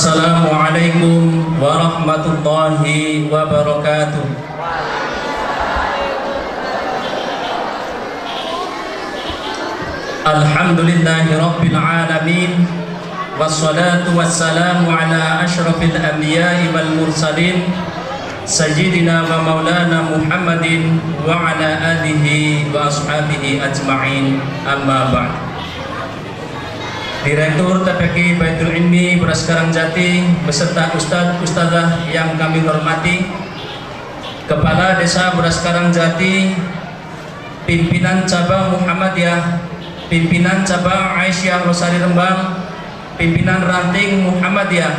Assalamualaikum warahmatullahi wabarakatuh. Alhamdulillahi rabbil alamin, wassalatu wassalamu ala ashrafil anbiya'i wal mursalin, sayyidina wa maulana Muhammadin wa ala alihi wa ashabihi ajma'in, amma ba'd. Direktur TPQ Baitul Ilmi Beras Karangjati beserta ustadz-ustadzah yang kami hormati, Kepala Desa Beras Karangjati, Pimpinan Cabang Muhammadiyah, Pimpinan Cabang Aisyah Rosari Rembang, Pimpinan Ranting Muhammadiyah,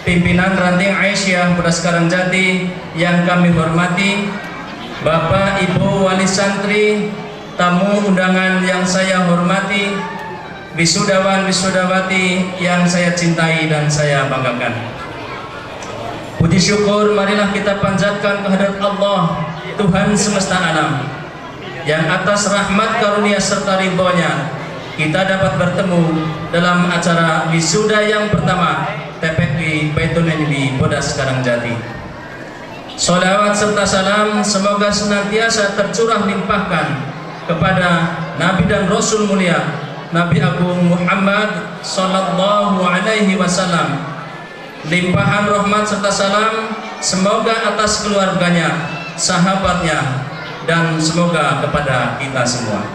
Pimpinan Ranting Aisyah Beras Karangjati yang kami hormati, Bapak Ibu Wali Santri, tamu undangan yang saya hormati, wisudawan wisudawati yang saya cintai dan saya banggakan. Puji syukur marilah kita panjatkan kehadirat Allah, Tuhan semesta alam, yang atas rahmat karunia serta ridhonya kita dapat bertemu dalam acara wisuda yang pertama TPQ Baitul Ilmi Bodas Karangjati. Sholawat serta salam semoga senantiasa tercurah limpahkan kepada Nabi dan Rasul mulia Nabi Agung Muhammad sallallahu alaihi wasallam. Limpahan rahmat serta salam semoga atas keluarganya, sahabatnya, dan semoga kepada kita semua.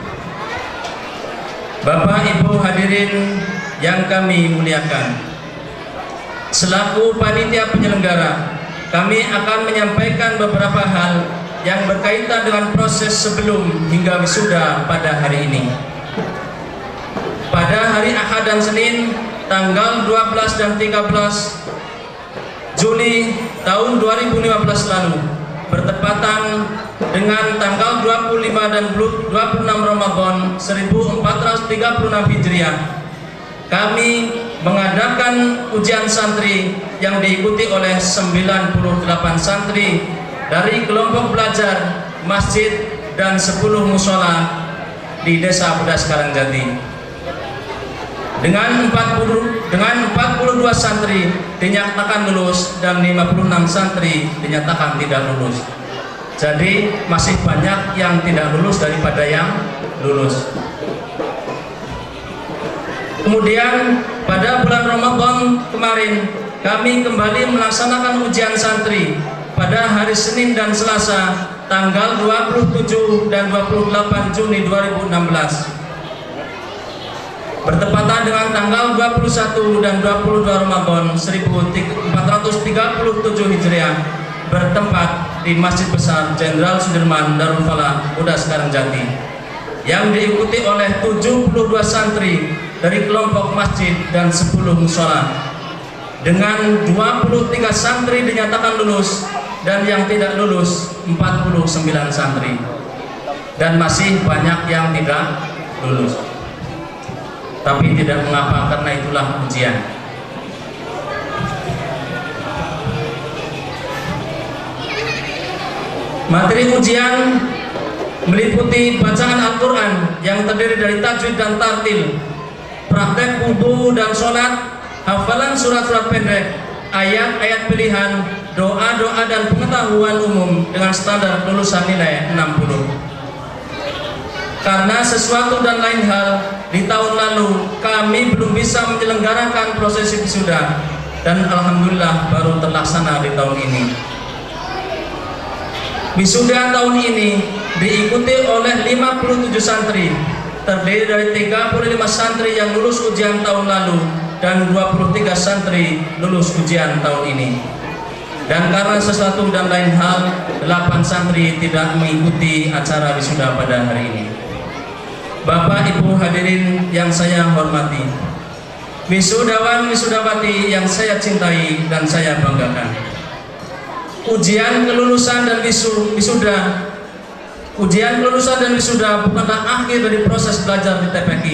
Bapak Ibu hadirin yang kami muliakan, selaku panitia penyelenggara, kami akan menyampaikan beberapa hal yang berkaitan dengan proses sebelum hingga wisuda pada hari ini. Pada hari Ahad dan Senin tanggal 12 dan 13 Juli tahun 2015 lalu, bertepatan dengan tanggal 25 dan 26 Ramadan 1436 Hijriah, kami mengadakan ujian santri yang diikuti oleh 98 santri dari kelompok belajar, masjid, dan 10 musola di Desa Bodas Karangjati. Dengan 42 santri dinyatakan lulus dan 56 santri dinyatakan tidak lulus. Jadi masih banyak yang tidak lulus daripada yang lulus. Kemudian pada bulan Ramadan kemarin kami kembali melaksanakan ujian santri pada hari Senin dan Selasa tanggal 27 dan 28 Juni 2016. Bertepatan dengan tanggal 21 dan 22 Ramadan 1437 Hijriah, bertempat di Masjid Besar Jenderal Sudirman Darul Falah Bodas Karangjati, yang diikuti oleh 72 santri dari kelompok masjid dan 10 musola. Dengan 23 santri dinyatakan lulus dan yang tidak lulus 49 santri, dan masih banyak yang tidak lulus. Tapi tidak mengapa, karena itulah ujian. Materi ujian meliputi bacaan Al-Quran yang terdiri dari tajwid dan tartil, praktek wudu dan sholat, hafalan surat-surat pendek, ayat-ayat pilihan, doa-doa dan pengetahuan umum dengan standar lulusan nilai 60. Karena sesuatu dan lain hal di tahun lalu kami belum bisa menyelenggarakan prosesi wisuda, dan alhamdulillah baru terlaksana di tahun ini. Wisuda tahun ini diikuti oleh 57 santri, terdiri dari 35 santri yang lulus ujian tahun lalu dan 23 santri lulus ujian tahun ini. Dan karena sesuatu dan lain hal, 8 santri tidak mengikuti acara wisuda pada hari ini. Bapak Ibu hadirin yang saya hormati, wisudawan wisudawati yang saya cintai dan saya banggakan, ujian kelulusan dan wisuda bukanlah akhir dari proses belajar di TPQ.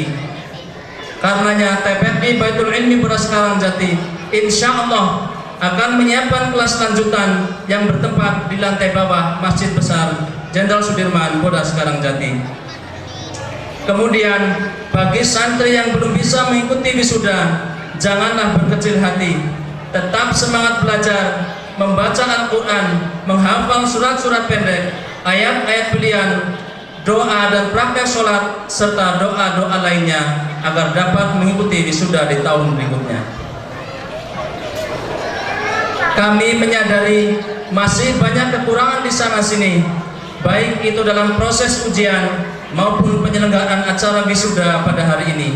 Karenanya TPQ Baitul Ilmi Beras Karangjati insya Allah akan menyiapkan kelas lanjutan yang bertempat di lantai bawah Masjid Besar Jenderal Sudirman Bodas Karangjati. Kemudian bagi santri yang belum bisa mengikuti wisuda, janganlah berkecil hati, tetap semangat belajar, membaca Al-Quran, menghafal surat-surat pendek, ayat-ayat pilihan, doa dan praktek sholat, serta doa-doa lainnya agar dapat mengikuti wisuda di tahun berikutnya. Kami menyadari masih banyak kekurangan di sana-sini, baik itu dalam proses ujian maupun penyelenggaraan acara wisuda pada hari ini.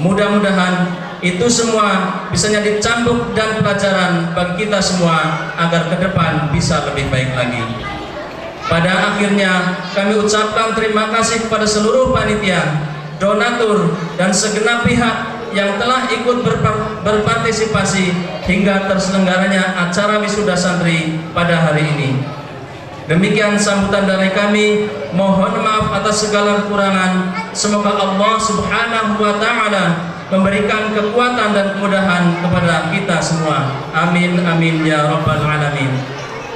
Mudah-mudahan itu semua bisa jadi cambuk dan pelajaran bagi kita semua agar ke depan bisa lebih baik lagi. Pada akhirnya kami ucapkan terima kasih kepada seluruh panitia, donatur, dan segenap pihak yang telah ikut berpartisipasi hingga terselenggaranya acara wisuda santri pada hari ini. Demikian sambutan dari kami. Mohon maaf atas segala kekurangan. Semoga Allah Subhanahu wa Ta'ala memberikan kekuatan dan kemudahan kepada kita semua. Amin amin ya rabbal alamin.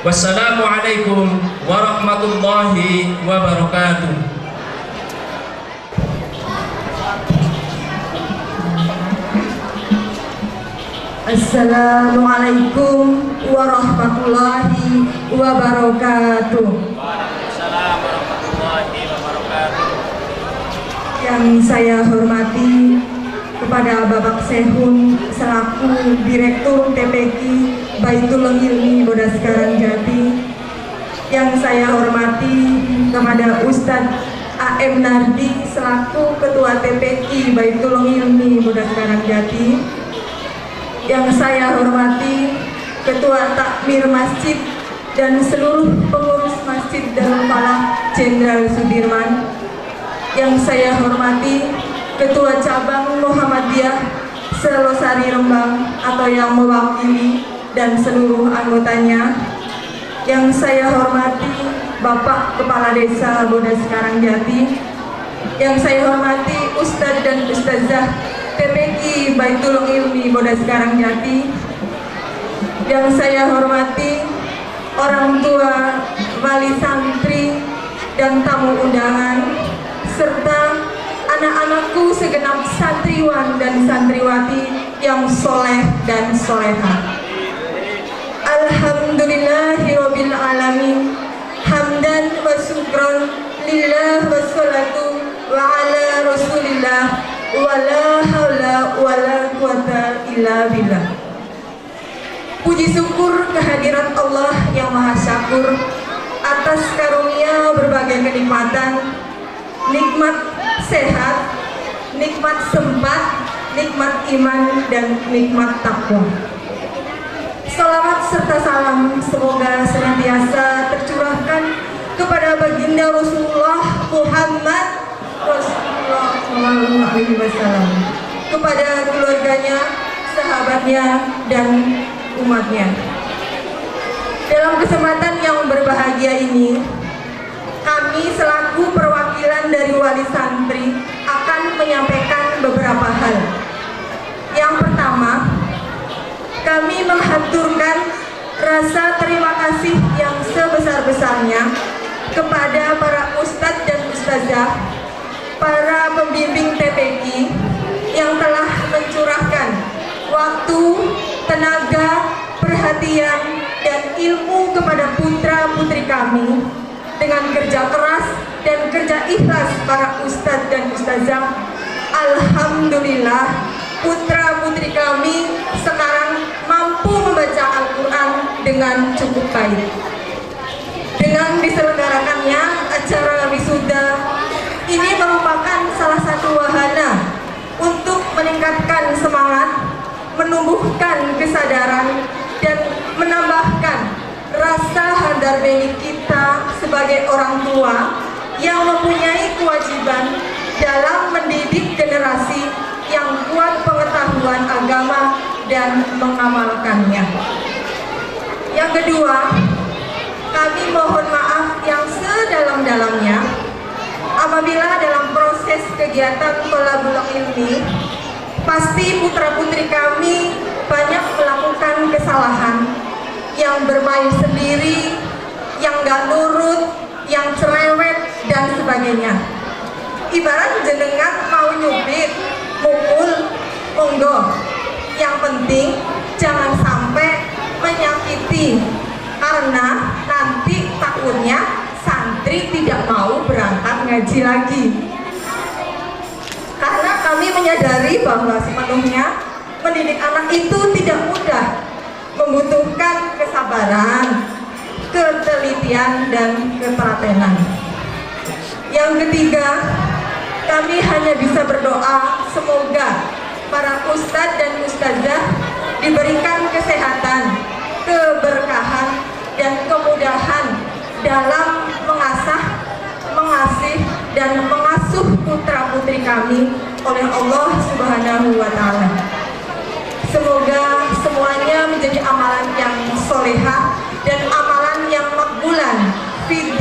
Wassalamualaikum warahmatullahi wabarakatuh. Assalamualaikum warahmatullahi wabarakatuh. Waalaikumsalam warahmatullahi wabarakatuh. Yang saya hormati kepada Bapak Sehun selaku Direktur TPQ Baitul Ilmi Bodas Karangjati. Yang saya hormati kepada Ustadz A.M. Nardi selaku Ketua TPQ Baitul Ilmi Bodas Karangjati. Yang saya hormati Ketua Takmir Masjid dan seluruh pengurus Masjid Darul Falah Jenderal Sudirman. Yang saya hormati Ketua Cabang Muhammadiyah Selosari Rembang atau yang mewakili dan seluruh anggotanya. Yang saya hormati Bapak Kepala Desa Bodas Karangjati. Yang saya hormati Ustadz dan Ustazah TPQ Baitul Ilmi Bodas Karangjati. Yang saya hormati orang tua, wali santri, dan tamu undangan, serta anak-anakku segenap santriwan dan santriwati yang soleh dan soleha. Alhamdulillahirabbil alamin. Hamdan wa syukron lillah wa salatu wa ala rasulillah wala haula wala quwata illa billah. Puji syukur kehadirat Allah yang Maha Syakur atas karunia berbagai kenikmatan, nikmat sehat, nikmat sempat, nikmat iman, dan nikmat takwa. Salawat serta salam semoga senantiasa tercurahkan kepada baginda Rasulullah Muhammad Rasulullah SAW, kepada keluarganya, sahabatnya, dan umatnya. Dalam kesempatan yang berbahagia ini, kami selaku perwakilan dari wali santri akan menyampaikan beberapa hal. Yang pertama, kami menghaturkan rasa terima kasih yang sebesar-besarnya kepada para ustadz dan ustazah, para pembimbing TPQ yang telah mencurahkan waktu, tenaga, perhatian, dan ilmu kepada putra-putri kami dengan kerja keras dan kerja ikhlas para ustadz dan ustazah. Alhamdulillah, putra-putri kami sekarang mampu membaca Al-Quran dengan cukup baik. Dengan diselenggarakannya acara wisuda ini merupakan salah satu wahana untuk meningkatkan semangat, menumbuhkan kesadaran, dan menambahkan rasa harga kita sebagai orang tua yang mempunyai kewajiban dalam mendidik generasi yang kuat pengetahuan agama dan mengamalkannya. Yang kedua, kami mohon maaf yang sedalam-dalamnya apabila dalam proses kegiatan thalabul ilmi pasti putra-putri kami banyak melakukan kesalahan, yang bermain sendiri, yang gak nurut, yang cerewet, dan sebagainya. Ibarat jenengan mau nyubit, mukul, monggo. Yang penting jangan sampai berhenti karena nanti takutnya santri tidak mau berangkat ngaji lagi. Karena kami menyadari bahwa sepenuhnya mendidik anak itu tidak mudah, membutuhkan kesabaran, ketelitian, dan ketelatenan. Yang ketiga, kami hanya bisa berdoa semoga para ustadz dan ustazah diberikan kesehatan, keberkahan, dan kemudahan dalam mengasah, mengasih, dan mengasuh putra-putri kami oleh Allah Subhanahu wa Ta'ala. Semoga semuanya menjadi amalan yang solehah dan amalan yang makbulan fid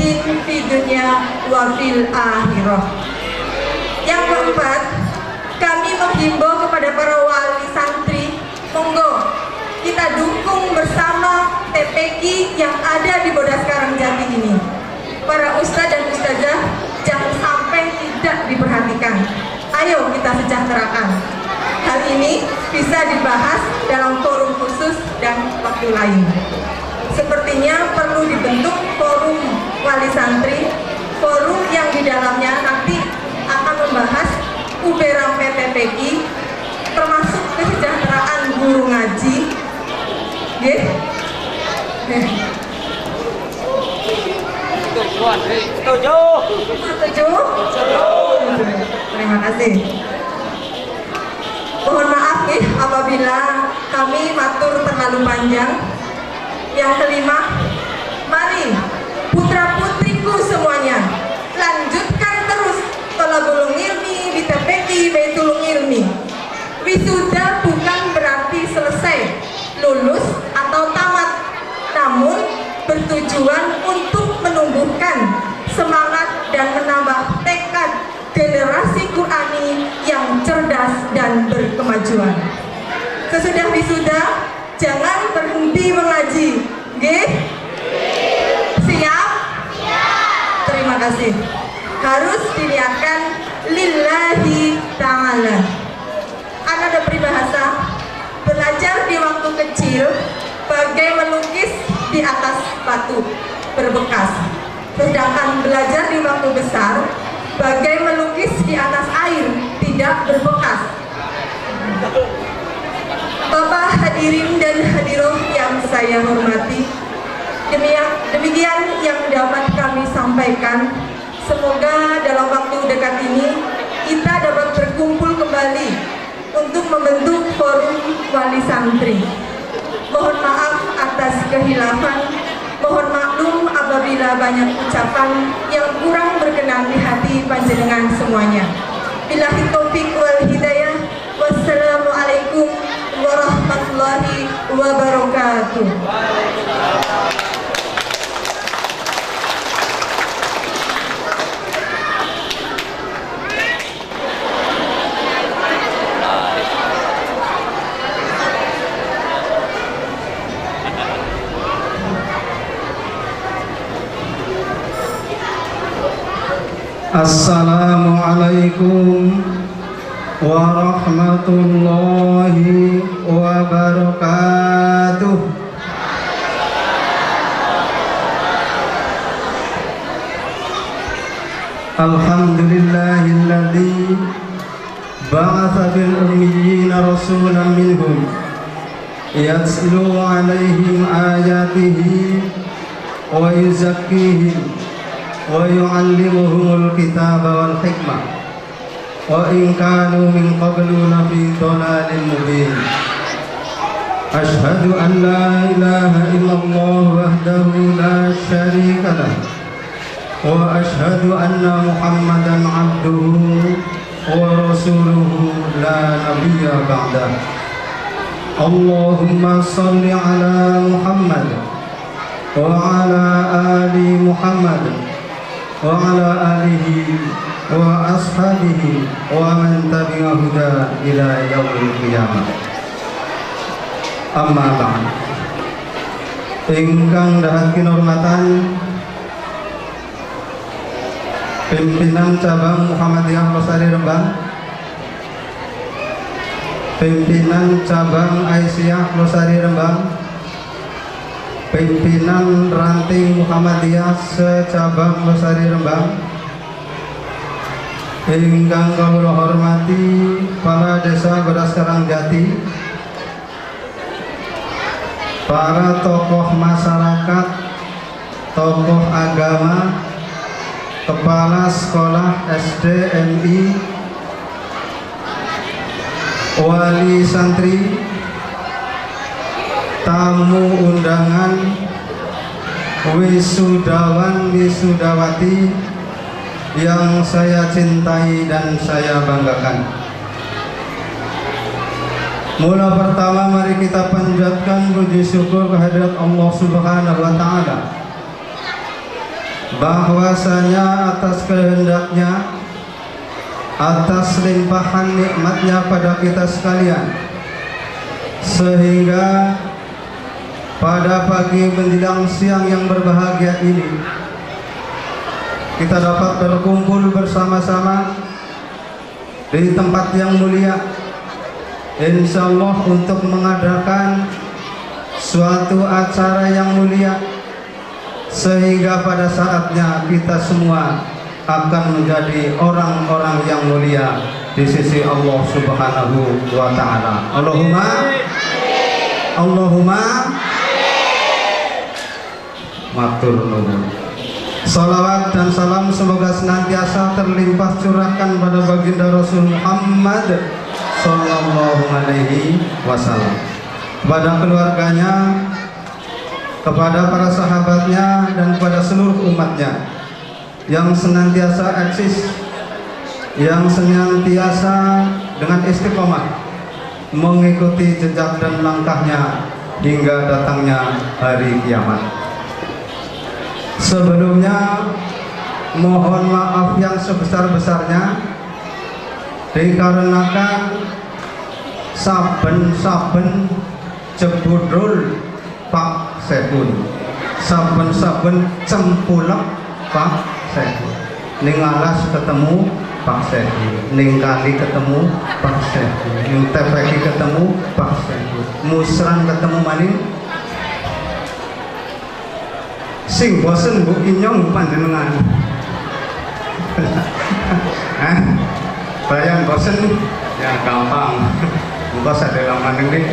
dunya wa fil akhirah. Yang keempat, kami menghimbau kepada para wali santri, monggo kita dukung bersama TPQ yang ada di Bodas Karangjati ini. Para ustadz dan ustazah jangan sampai tidak diperhatikan. Ayo kita sejahterakan. Hal ini bisa dibahas dalam forum khusus dan waktu lain. Sepertinya perlu dibentuk forum wali santri, forum yang di dalamnya nanti akan membahas UB Rampe TPQ, termasuk kesejahteraan guru ngaji. Setuju. Terima kasih. Mohon maaf nih apabila kami matur terlalu panjang. Yang kelima, mari putra putriku semuanya lanjutkan terus thalabul ilmi di TPQ Baitul Ilmi. Wisuda bukan berarti selesai, lulus atau tamat, namun bertujuan untuk menumbuhkan semangat dan menambah tekad generasi Qurani yang cerdas dan berkemajuan. Sesudah wisuda, jangan berhenti mengaji. Nggih? Siap? Terima kasih. Harus diniatkan lillahi ta'ala. Ada peribahasa, belajar di waktu kecil bagai melukis di atas batu berbekas, sedangkan belajar di waktu besar bagai melukis di atas air tidak berbekas. Bapak hadirin dan hadiroh yang saya hormati, demikian yang dapat kami sampaikan. Semoga dalam waktu dekat ini kita dapat berkumpul kembali untuk membentuk forum wali santri. Mohon maaf atas kehilafan, mohon maklum apabila banyak ucapan yang kurang berkenan di hati panjenengan semuanya. Billahi taufiq wal hidayah. Wassalamualaikum warahmatullahi wabarakatuh. Assalamualaikum warahmatullahi wabarakatuh. Alhamdulillahilladzi ba'atha bil ummiyina rasulan minhum yatslu 'alaihim ayatihi wa yuzakkihim wa yu'allimuhumul kitaba wal hikmah wa in kanu min qablu lafi dhalalin mubin. Ashhadu an la ilaha illallah wahdahu la syarika lah wa ashhadu anna Muhammadan abduhu wa rasuluhu la nabiyya ba'dah. Allahumma salli ala Muhammad wa ala ali Muhammad wa ala alihi wa ashabihi wa man tabi'a huda ila yaumil qiyamah. Amma ba'd. Ingkang dahat kinurmatan pimpinan cabang Muhammadiyah Losari Rembang, pimpinan cabang Aisyah Losari Rembang, pimpinan ranting Muhammadiyah secabang Losari Rembang, ingkang kula hormati Kepala Desa Godas Karangjati, para tokoh masyarakat, tokoh agama, kepala sekolah SDMI, wali santri, tamu undangan, wisudawan wisudawati yang saya cintai dan saya banggakan. Mula pertama mari kita panjatkan puji syukur kehadirat Allah Subhanahu wa taala, bahwasanya atas kehendaknya, atas limpahan nikmatnya pada kita sekalian, sehingga pada pagi menjelang siang yang berbahagia ini kita dapat berkumpul bersama-sama di tempat yang mulia, insyaallah untuk mengadakan suatu acara yang mulia, sehingga pada saatnya kita semua akan menjadi orang-orang yang mulia di sisi Allah Subhanahu wa taala. Allahumma matur nuwun. Salawat dan salam semoga senantiasa terlimpah curahkan pada baginda Rasul Muhammad sallallahu alaihi wasallam, kepada keluarganya, kepada para sahabatnya, dan kepada seluruh umatnya yang senantiasa eksis, yang senantiasa dengan istiqomah mengikuti jejak dan langkahnya hingga datangnya hari kiamat. Sebelumnya mohon maaf yang sebesar-besarnya dikarenakan saben-saben jebudul Pak Sekun, saben-saben cempulek Pak Sekun, ning alas ketemu Pak Sekun, ning kali ketemu Pak Sekun, ning TPK ketemu Pak Sekun, musran ketemu maning. Sing bosen bu inyong panjenengan. Bayang bosen ya gampang. Buka sadela maning nih.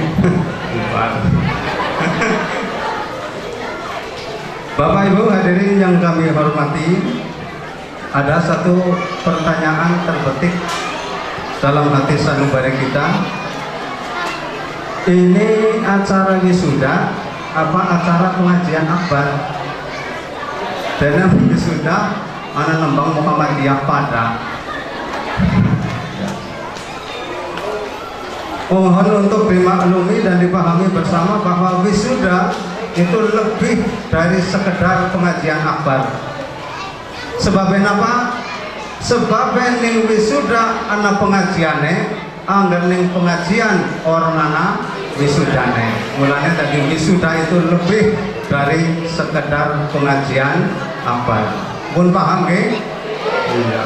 Bapak Ibu hadirin yang kami hormati, ada satu pertanyaan terbetik dalam hati sanubari kita. Ini acara wisuda apa acara pengajian akbar? Dana wisuda ana nembang Muhammadiyah pada. Mohon untuk dimaklumi dan dipahami bersama bahwa wisuda itu lebih dari sekedar pengajian akbar. Sebabnya apa? Sebabnya ning wisuda ana pengajiane, angger ning pengajian ornana wisudane. Mulanya tadi wisuda itu lebih dari sekedar pengajian akbar. Pun paham nggih? Iya.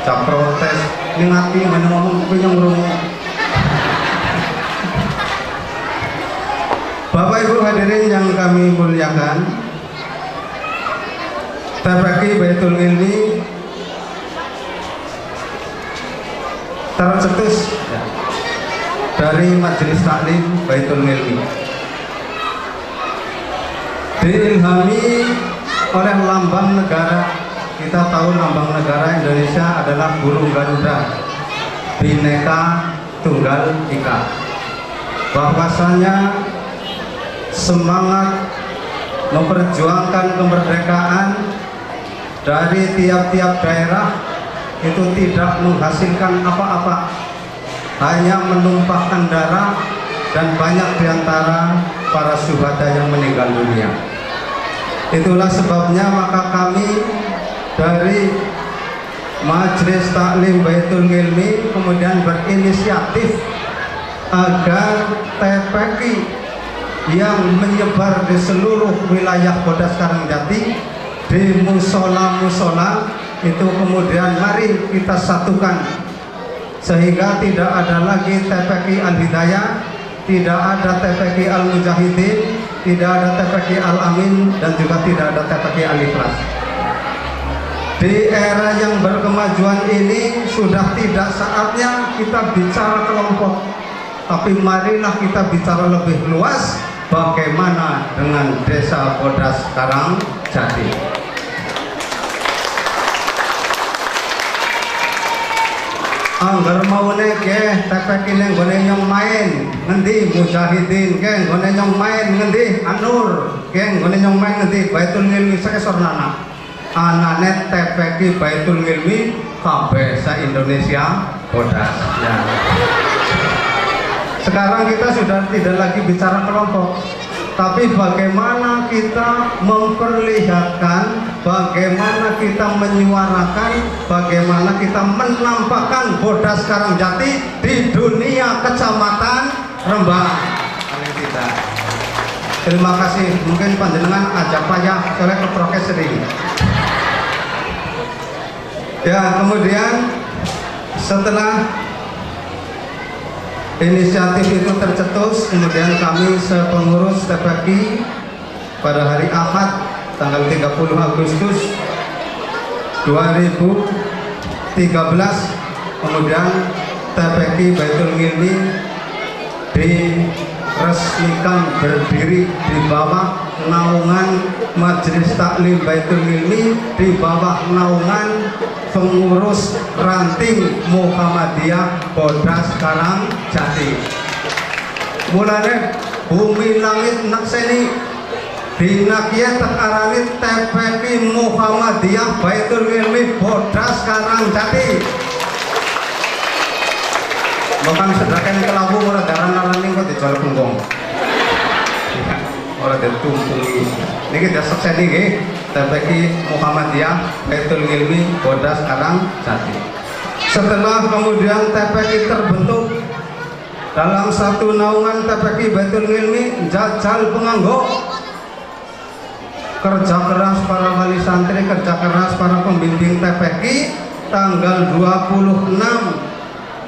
Cak protes ngati men ngomong kuwi yang rungu. Bapak Ibu hadirin yang kami muliakan, TPQ Baitul Ilmi tercetus dari Majelis Taklim Baitul Ilmi, diilhami oleh lambang negara. Kita tahu lambang negara Indonesia adalah burung Garuda, Bhinneka Tunggal Ika. Bahwasanya semangat memperjuangkan kemerdekaan dari tiap-tiap daerah itu tidak menghasilkan apa-apa, hanya menumpahkan darah, dan banyak diantara para syuhada yang meninggal dunia. Itulah sebabnya maka kami dari Majelis Taklim Baitul Ilmi kemudian berinisiatif agar TPQ yang menyebar di seluruh wilayah Godas Karangjati, di musola-musola itu kemudian mari kita satukan, sehingga tidak ada lagi TPQ Al-Hidayah, tidak ada TPQ Al-Mujahidin, tidak ada TPQ Al-Amin, dan juga tidak ada TPQ Al-Ikhlas. Di era yang berkemajuan ini sudah tidak saatnya kita bicara kelompok, tapi marilah kita bicara lebih luas. Bagaimana dengan Desa Bodas Karangjati? Angger mau nege TPQ yang gone nyong main ngendi Mujahidin ke gone nyong main ngendi Anur ke gone nyong main ngendi Baitul Ilmi Sekesornana anane TPQ Baitul Ilmi kabeh se-Indonesia Bodas ya. Sekarang kita sudah tidak lagi bicara kelompok, tapi bagaimana kita memperlihatkan, bagaimana kita menyuarakan, bagaimana kita menampakkan Bodas Karangjati di dunia kecamatan Rembang. Paling tidak. Terima kasih. Mungkin panjenengan ajak payah oleh keprokes sendiri. Ya, kemudian setelah inisiatif itu tercetus, kemudian kami sepengurus TPQ pada hari Ahad tanggal 30 Agustus 2013 kemudian TPQ Baitul Ilmi diresmikan berdiri di bawah naungan Majelis Taklim Baitul Ilmi, di bawah naungan pengurus ranting Muhammadiyah Bodas Karangjati. Mulane bumi langit nakseni dinakia tekarani TPQ Muhammadiyah Baitul Ilmi Bodas Karangjati. Bukan sedakan kelabu ora daran-darani kok dijual punggung. Ora ditumpungi. Niki dasar seni nggih TPQ Muhammadiyah Baitul Ilmi Bodas Karangjati. Setelah kemudian TPQ terbentuk dalam satu naungan TPQ Baitul Ilmi, jajal penganggo, kerja keras para wali santri, kerja keras para pembimbing TPQ, tanggal 26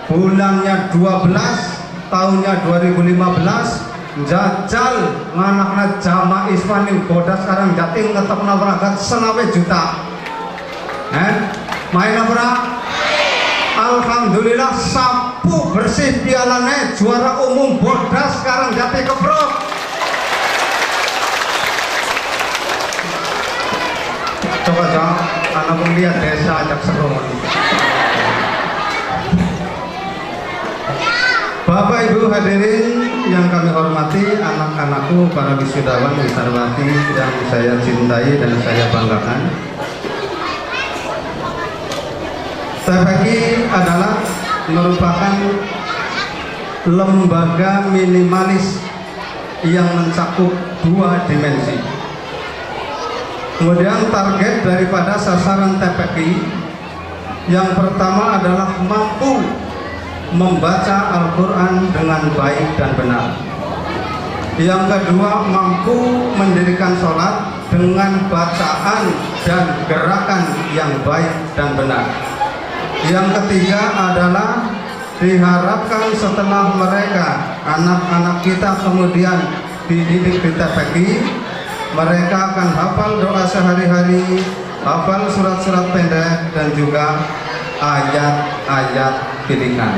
bulannya 12 tahunnya 2015 jajal manakna jamaah Iswani Bodas Karangjati ngetepna waragat 20 juta. Main apa? Alhamdulillah sapu bersih pialane juara umum Bodas Karangjati keprok. Coba anak lihat desa ajak seru. Bapak Ibu hadirin yang kami hormati, anak-anakku, para wisudawan, wisudawati yang saya cintai dan saya banggakan. TPQ adalah merupakan lembaga minimalis yang mencakup 2 dimensi. Kemudian target daripada sasaran TPQ yang pertama adalah mampu membaca Al-Quran dengan baik dan benar. Yang kedua, mampu mendirikan sholat dengan bacaan dan gerakan yang baik dan benar. Yang ketiga adalah diharapkan setelah mereka, anak-anak kita kemudian dididik di TPQ, mereka akan hafal doa sehari-hari, hafal surat-surat pendek, dan juga ayat-ayat pilihan.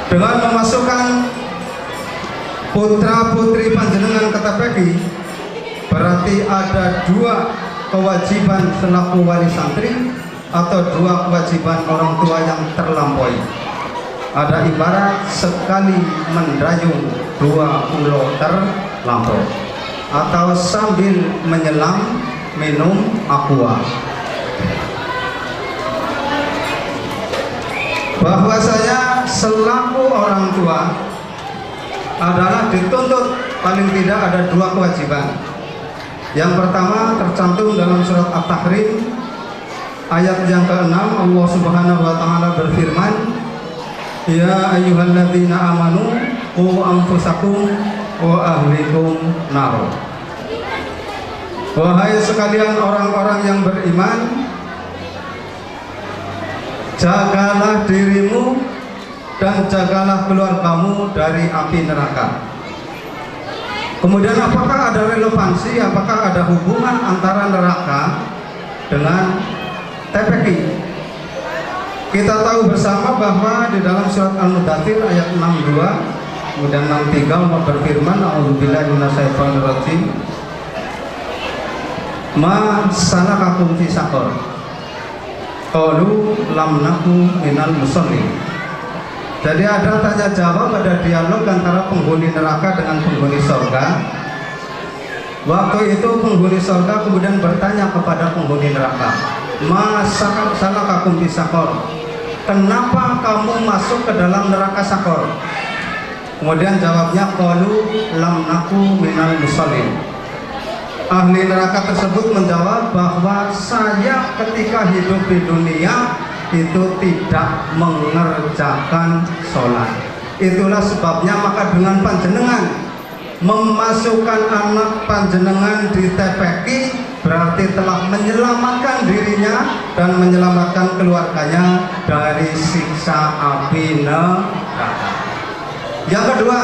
Dengan memasukkan putra-putri panjenengan ke TPQ, berarti ada 2 kewajiban selaku wali santri atau 2 kewajiban orang tua yang terlampaui. Ada ibarat sekali mendayung 2 pulau terlampau, atau sambil menyelam minum aqua. Bahwasanya selaku orang tua adalah dituntut paling tidak ada 2 kewajiban. Yang pertama tercantum dalam surat At-Tahrim ayat yang ke-6, Allah Subhanahu wa taala berfirman, ya ayyuhalladzina amanu qu anfusakum wa ahlikum nar. Wahai sekalian orang-orang yang beriman, jagalah dirimu dan jagalah keluargamu dari api neraka. Kemudian apakah ada relevansi, apakah ada hubungan antara neraka dengan TPQ? Kita tahu bersama bahwa di dalam surat Al-Mudaththir ayat 62 kemudian 63 Allah berfirman, a'udzubillahi minasyaitonir rajim, ma salakakum fi saqar, qalu lam naku minal musallin. Jadi ada tanya jawab, ada dialog antara penghuni neraka dengan penghuni surga. Waktu itu penghuni surga kemudian bertanya kepada penghuni neraka, ma salakakum fi saqar, kenapa kamu masuk ke dalam neraka Sakor? Kemudian jawabnya, qalu lam naku minal musallin. Ahli neraka tersebut menjawab bahwa saya ketika hidup di dunia itu tidak mengerjakan sholat. Itulah sebabnya maka dengan panjenengan memasukkan anak panjenengan di TPQ berarti telah menyelamatkan dirinya dan menyelamatkan keluarganya dari siksa api neraka. Yang kedua,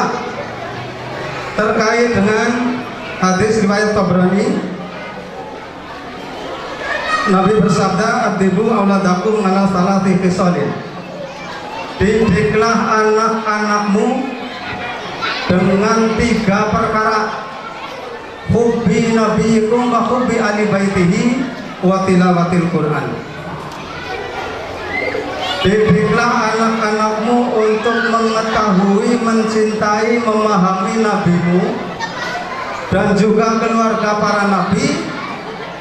terkait dengan hadis riwayat Tabrani, Nabi bersabda, "Adibu auladakum ala salati khisalin." Didiklah anak-anakmu dengan 3 perkara: hubbi nabiyikum wa hubbi ali baitihi wa tilawatil Quran. Didiklah anak-anakmu untuk mengetahui, mencintai, memahami nabimu dan juga keluarga para nabi.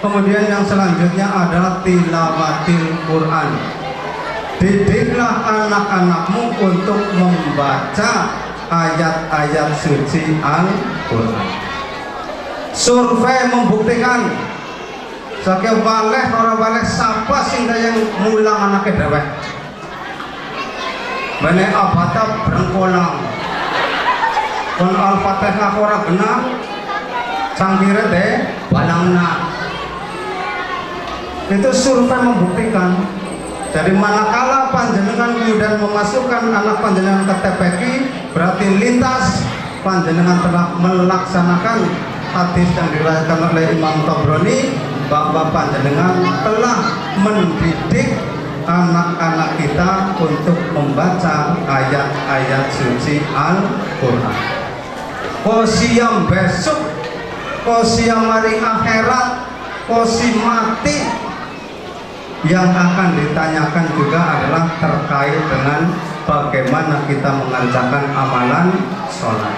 Kemudian yang selanjutnya adalah tilawatil Quran. Didiklah anak-anakmu untuk membaca ayat-ayat suci Al-Quran. Survei membuktikan saking waleh orang waleh sapa sing yang mulang anaknya dewek. Mene abata brengkolang kon Al-Fatihah ora genah cangkire deh balangna. Itu survei membuktikan. Jadi manakala panjenengan kemudian memasukkan anak panjenengan ke TPQ, berarti lintas panjenengan telah melaksanakan hadis yang diriwayatkan oleh Imam Tabrani bahwa panjenengan telah mendidik anak-anak kita untuk membaca ayat-ayat suci Al-Quran. Kosiam besok, kosiam hari akhirat, kosi mati, yang akan ditanyakan juga adalah terkait dengan bagaimana kita mengerjakan amalan sholat.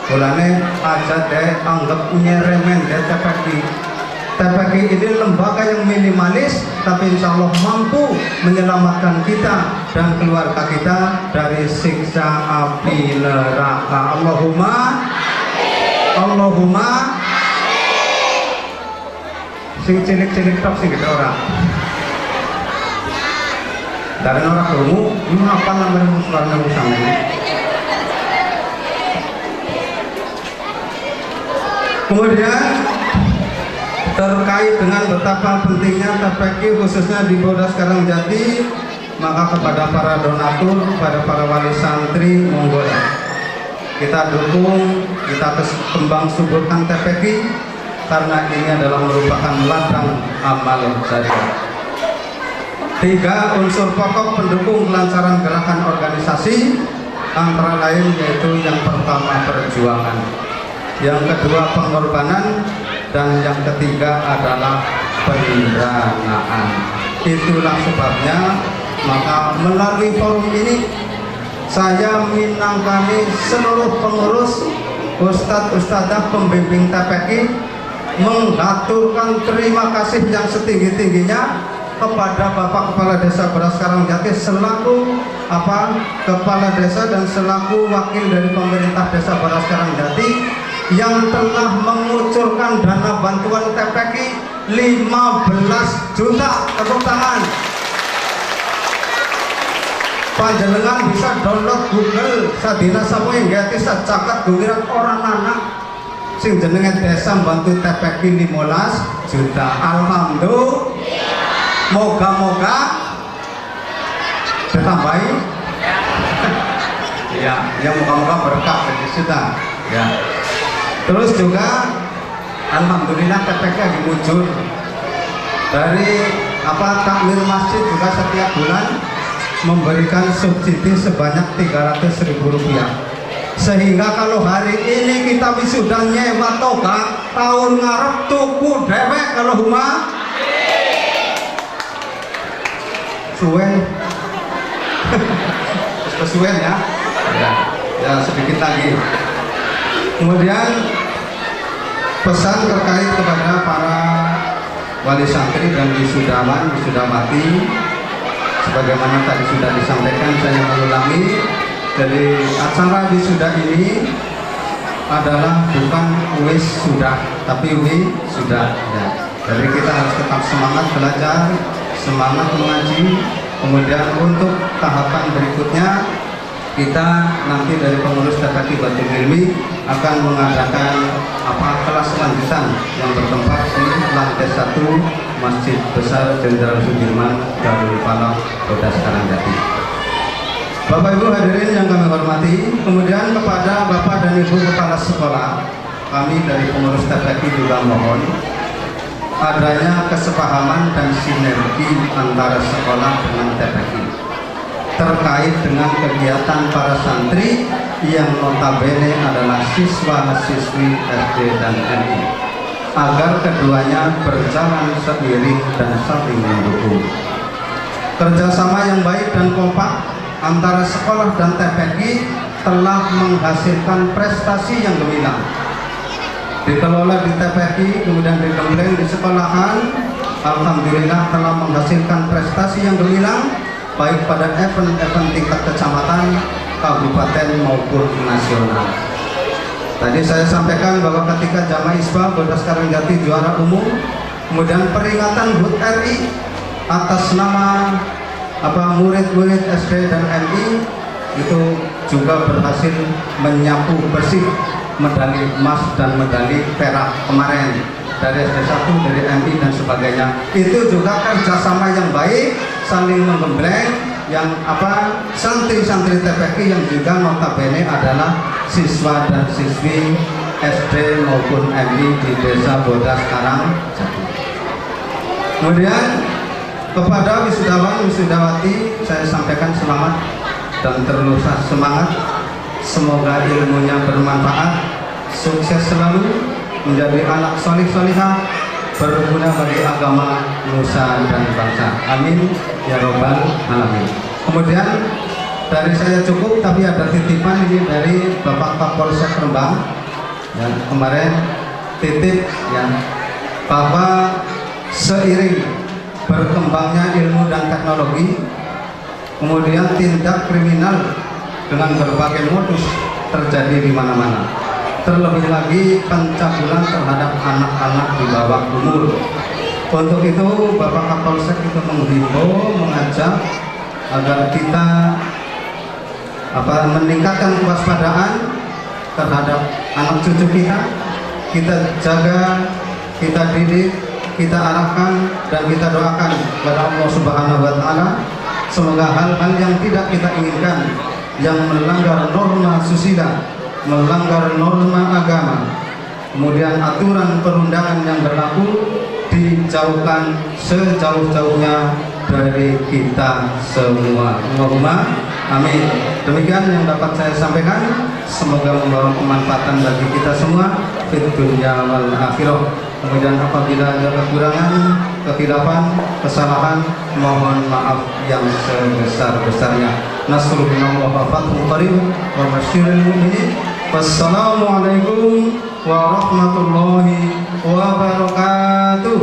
Mulane aja deh anggap nyeremen deh TPQ. TPQ ini lembaga yang minimalis, tapi insya Allah mampu menyelamatkan kita dan keluarga kita dari siksa api neraka. Allahumma, Allahumma. Sing cilik-cilik tok sing gitu orang. Dari orang kerungu, ini apa namanya musuhnya musang ini? Kemudian terkait dengan betapa pentingnya TPQ khususnya di Polres Karangjati, maka kepada para donatur, kepada para wali santri, monggo kita dukung, kita kembang suburkan TPQ karena ini adalah merupakan ladang amal jariah. 3 unsur pokok pendukung kelancaran gerakan organisasi antara lain yaitu yang pertama perjuangan, yang kedua pengorbanan, dan yang ketiga adalah pendanaan. Itulah sebabnya maka melalui forum ini saya minangkani seluruh pengurus, ustadz-ustadzah pembimbing TPQ mengaturkan terima kasih yang setinggi-tingginya kepada Bapak Kepala Desa Beras Karangjati selaku Kepala Desa dan selaku wakil dari pemerintah Desa Beras Karangjati yang telah mengucurkan dana bantuan TPQ 15 juta. Tepuk tangan. Panjenengan bisa download Google sadina samuing gati sacakat guliran orang anak sing jenenge desa bantu TPQ 15 juta. Alhamdulillah. Moga-moga ditambahi. Ya, moga-moga berkah dari kita. Ya. Terus juga alhamdulillah TPK lagi muncul. Dari takmir masjid juga setiap bulan memberikan subsidi sebanyak 300.000 rupiah. Sehingga kalau hari ini kita wisuda nyewa toga, tahun ngarep tuku dewek kalau huma suwen. Kesuwen ya. Ya sedikit lagi. Kemudian pesan terkait kepada para wali santri dan wisudawan, wisudawati, sebagaimana tadi sudah disampaikan, saya mengulangi, dari acara wisuda ini adalah bukan wis sudah, tapi sudah ya. Jadi kita harus tetap semangat belajar, semangat mengaji. Kemudian untuk tahapan berikutnya, kita nanti dari pengurus TPQ Batul Ilmi akan mengadakan kelas lanjutan yang bertempat di lantai 1 Masjid Besar Jenderal Sudirman, Darul Falah, Kota Karangjati. Bapak Ibu hadirin yang kami hormati, kemudian kepada Bapak dan Ibu Kepala Sekolah, kami dari pengurus TPQ juga mohon adanya kesepahaman dan sinergi antara sekolah dengan TPQ terkait dengan kegiatan para santri yang notabene adalah siswa-siswi SD dan MI, agar keduanya berjalan seiring dan saling mendukung. Kerjasama yang baik dan kompak antara sekolah dan TPQ telah menghasilkan prestasi yang gemilang. Dikelola di TPQ, kemudian digembleng di sekolahan, alhamdulillah telah menghasilkan prestasi yang gemilang, baik pada event-event tingkat kecamatan, kabupaten maupun nasional. Tadi saya sampaikan bahwa ketika Jamaah Isbah Kota Karangjati juara umum, kemudian peringatan HUT RI atas nama murid-murid SD dan MI itu juga berhasil menyapu bersih medali emas dan medali perak kemarin dari SD 1, dari MI dan sebagainya. Itu juga kerjasama yang baik, saling menggembleng, yang santri-santri TPQ yang juga notabene adalah siswa dan siswi SD maupun MI di Desa Bodas Karangjati. Kemudian kepada wisudawan wisudawati saya sampaikan selamat dan terus semangat. Semoga ilmunya bermanfaat, sukses selalu, menjadi anak solih-solihah, berguna bagi agama, nusa dan bangsa. Amin ya robbal alamin. Kemudian dari saya cukup, tapi ada titipan ini dari Bapak Kapolsek Rembang ya, kemarin titip ya, bahwa seiring berkembangnya ilmu dan teknologi, kemudian tindak kriminal dengan berbagai modus terjadi di mana-mana. Terlebih lagi pencabulan terhadap anak-anak di bawah umur. Untuk itu Bapak Kapolsek itu menghimbau, mengajak agar kita meningkatkan kewaspadaan terhadap anak cucu kita. Kita jaga, kita didik, kita arahkan dan kita doakan kepada Allah Subhanahu wa taala semoga hal-hal yang tidak kita inginkan, yang melanggar norma susila, melanggar norma agama, kemudian aturan perundangan yang berlaku dijauhkan sejauh-jauhnya dari kita semua. Allahumma amin. Demikian yang dapat saya sampaikan, semoga membawa kemanfaatan bagi kita semua fid dunya wal akhirah. Kemudian apabila ada kekurangan, kekhilafan, kesalahan, mohon maaf yang sebesar-besarnya. Nasrullah wa fathul qarib wa basyiril mu'minin. Wassalamualaikum warahmatullahi wabarakatuh.